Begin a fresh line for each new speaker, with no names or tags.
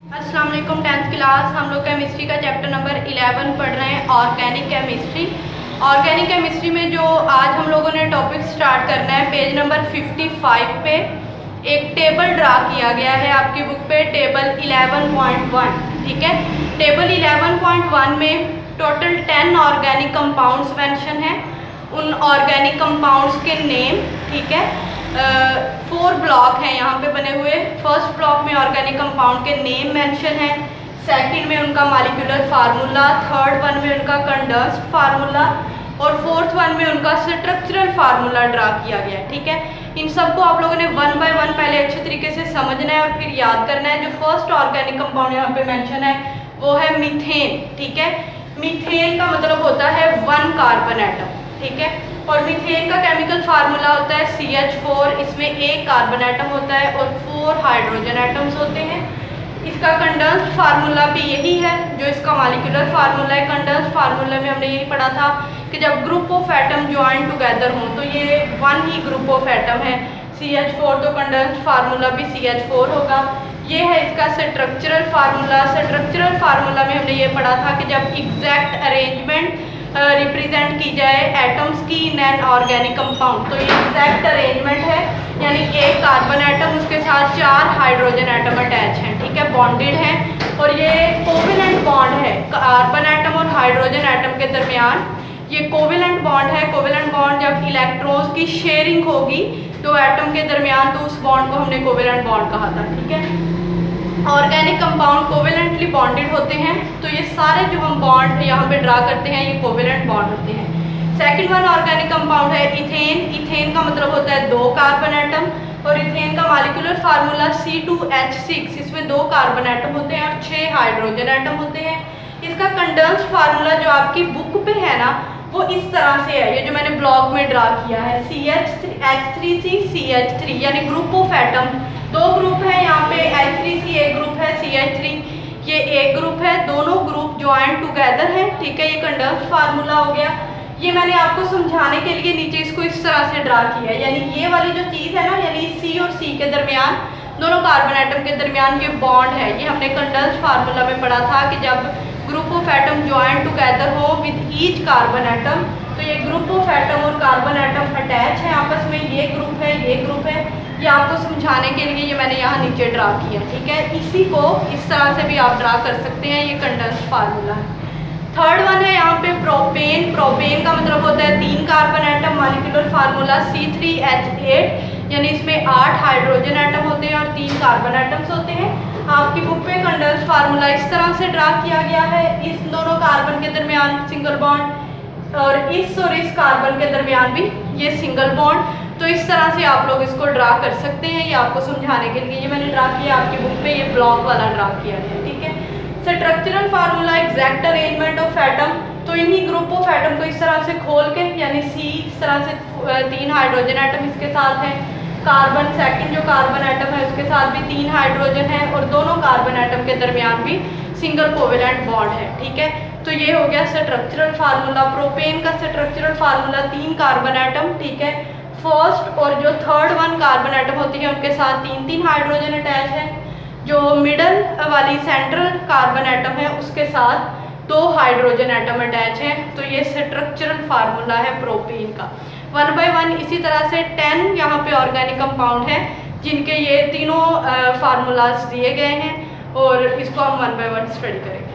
अस्सलाम वालेकुम। 10th class हम लोग केमिस्ट्री का चैप्टर नंबर 11 पढ़ रहे हैं, ऑर्गेनिक केमिस्ट्री। ऑर्गेनिक केमिस्ट्री में जो आज हम लोगों ने टॉपिक स्टार्ट करना है, पेज नंबर 55 पे एक टेबल ड्रा किया गया है आपकी बुक पे, टेबल 11.1। ठीक है, टेबल 11.1 में टोटल 10 ऑर्गेनिक कंपाउंड्स मेंशन है। उन ऑर्गेनिक कंपाउंड्स के नेम, ठीक है, 4 ब्लॉक हैं यहाँ पे बने हुए। फर्स्ट ब्लॉक में ऑर्गेनिक कंपाउंड के नेम मेंशन है, सेकंड में उनका मॉलिक्यूलर फार्मूला, थर्ड वन में उनका कंडेंस्ड फार्मूला और फोर्थ वन में उनका स्ट्रक्चरल फार्मूला ड्रा किया गया है। ठीक है, इन सबको आप लोगों ने 1 बाय 1 पहले अच्छे तरीके से समझना है और फिर याद करना है। जो फर्स्ट ऑर्गेनिक कंपाउंड यहाँ पे मेंशन है वो है मीथेन। ठीक है, मीथेन का मतलब होता है 1 कार्बन एटम। ठीक है, और मीथेन का केमिकल फार्मूला होता है CH4। इसमें 1 कार्बन एटम होता है और 4 हाइड्रोजन एटम्स होते हैं। इसका कंडेंस्ड फार्मूला भी यही है जो इसका मॉलिक्यूलर फार्मूला है। कंडेंस्ड फार्मूला में हमने यही पढ़ा था कि जब group of atom join together हों तो ये 1 ही ग्रुप ऑफ एटम है, CH4, तो कंडेंस्ड फार्मूला भी CH4 होगा। ये है इसका स्ट्रक्चरल फार्मूला। स्ट्रक्चरल फार्मूला में हमने ये पढ़ा था कि जब एग्जैक्ट अरेंजमेंट रिप्रेजेंट की जाए एटम्स की इन एन ऑर्गेनिक कंपाउंड, तो ये एग्जैक्ट अरेंजमेंट है, यानी 1 कार्बन एटम उसके साथ 4 हाइड्रोजन एटम अटैच हैं। ठीक है, बॉन्डेड हैं और ये कोवेलेंट बॉन्ड है कार्बन एटम और हाइड्रोजन एटम के दरमियान। ये कोवेलेंट बॉन्ड है। कोवेलेंट बॉन्ड जब इलेक्ट्रॉन्स की शेयरिंग होगी तो एटम के दरमियान, तो उस बॉन्ड को हमने कोवेलेंट बॉन्ड कहा था। ठीक है, ऑर्गेनिक कंपाउंड कोवेलेंटली बॉन्डेड होते हैं, तो ये सारे जो हम बॉन्ड यहाँ पे ड्रा करते हैं ये कोवेलेंट बॉन्ड होते हैं। सेकंड वन ऑर्गेनिक कंपाउंड है इथेन। इथेन का मतलब होता है 2 कार्बन एटम और इथेन का मॉलिक्यूलर फार्मूला C2H6। इसमें 2 कार्बन एटम होते हैं और 6 हाइड्रोजन एटम होते हैं। इसका कंडेंस्ड फार्मूला जो आपकी बुक पे है ना, वो इस तरह से है, ये जो मैंने ब्लॉक में ड्रा किया है, CH3CH3, यानी ग्रुप ऑफ एटम 2 ग्रुप है यहाँ पे, H3C एक ग्रुप है, CH3 ये एक ग्रुप है, दोनों ग्रुप ज्वाइन टुगेदर है। ठीक है, ये कंडेंस्ड फार्मूला हो गया। ये मैंने आपको समझाने के लिए नीचे इसको इस तरह से ड्रा किया है, यानी ये वाली जो चीज़ है ना, यानी C और C के दरमियान, दोनों कार्बन एटम के दरमियान ये बॉन्ड है। ये हमने कंडेंस्ड फार्मूला में पढ़ा था कि जब group of atom join together हो विद ईच कार्बन एटम, तो ये ग्रुप ऑफ एटम और कार्बन एटम अटैच है आपस में, ये ग्रुप है, ये ग्रुप है। ये आपको समझाने के लिए ये मैंने यहाँ नीचे ड्रा किया। ठीक है, इसी को इस तरह से भी आप ड्रा कर सकते हैं, ये कंडेंस्ड फार्मूला है। थर्ड वन है यहाँ पे प्रोपेन। प्रोपेन का मतलब होता है 3 carbon atom, molecular formula C3H8, यानी इसमें 8 हाइड्रोजन एटम होते हैं और 3 कार्बन एटम्स होते हैं। आपकी बुक पे कंडेंस्ड फार्मूला इस तरह से ड्रा किया गया है। इस दोनों कार्बन के दरमियान सिंगल बॉन्ड और इस कार्बन के दरमियान भी ये सिंगल बॉन्ड। तो इस तरह से आप लोग इसको ड्रा कर सकते हैं, ये आपको समझाने के लिए ये मैंने ड्रा किया आपकी बुक पे, ये ब्लॉक वाला ड्रा किया गया। ठीक है, structural formula exact arrangement of atom, तो इन्हीं ग्रुप ऑफ एटम को इस तरह से खोल के, यानी C इस तरह से 3 हाइड्रोजन एटम इसके साथ हैं, कार्बन सेकंड जो कार्बन एटम है उसके साथ भी 3 हाइड्रोजन है और दोनों कार्बन एटम के दरमियान भी सिंगल कोवेलेंट बॉन्ड है। ठीक है, तो ये हो गया स्ट्रक्चरल फार्मूला। प्रोपेन का स्ट्रक्चरल फार्मूला 3 कार्बन एटम। ठीक है, फर्स्ट और जो थर्ड वन कार्बन एटम होती है उनके साथ 3-3 हाइड्रोजन अटैच है। जो मिडल वाली सेंट्रल कार्बन एटम है उसके साथ 2 हाइड्रोजन एटम अटैच हैं। तो ये स्ट्रक्चरल फार्मूला है प्रोपेन का। 1 बाय 1 इसी तरह से 10 यहाँ पे ऑर्गेनिक कंपाउंड है जिनके ये तीनों फार्मूलाज दिए गए हैं और इसको हम 1 बाय 1 स्टडी करेंगे।